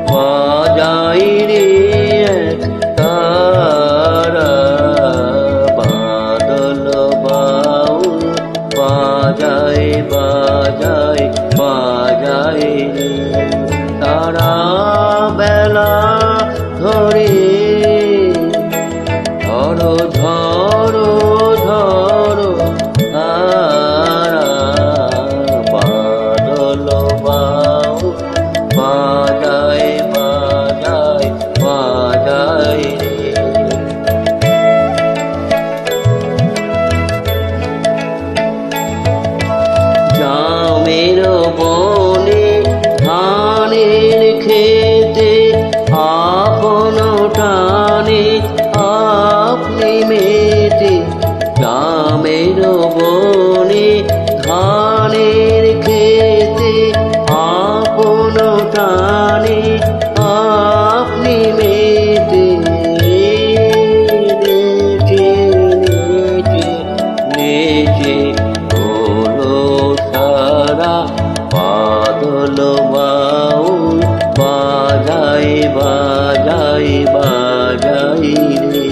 বাজাই রে তারা বাদল বাউল বাজায় বাজায় বাজায় রে তারা বেলা ধরে ধরো ধরো ধরো তারা বাদল বাউল বাজায় বাজায় বাজায় রে জামের বনে ধানের খেতে আপন টানে আপনি মেতে জামের বনে ধানের খেতে আপন টানে আপনি মেতে নেচে নেচে নেচে হলো সারা বাদল বাউল বাজায় বাজায় বাজায় রে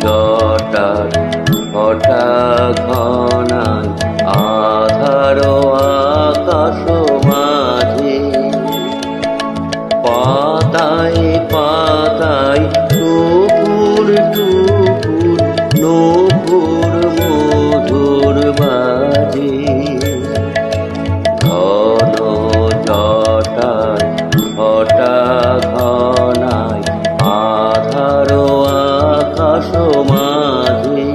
জটার ঘটা ঘনায় আধার আকাশ মাঝে পাতায় পাতায় টুকুর টুকুর নূপুর মধুর বাজে ঘন জটার ঘটা ঘনায় আধার আকাশ মাঝে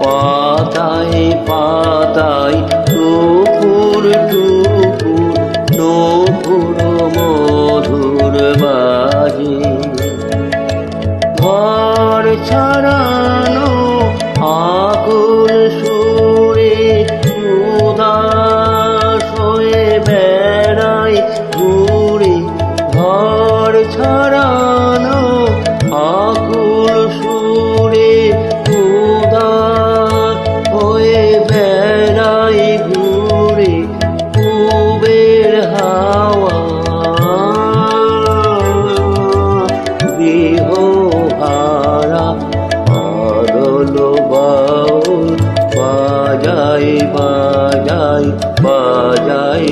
পাতায় পাতায় টুকুর টুকুর নূপুর মধুর বাজে ঘর ছাড়ানো আকুল সুরে উদাস হয়ে বেড়ায় ঘুরে ঘর ছাড়ানো আকুল সুরে উদাস হয়ে বেড়ায় ঘুরে কুবের হাওয়া গৃহহারা বাদল বাউল বাজায় বাজায় বাজায়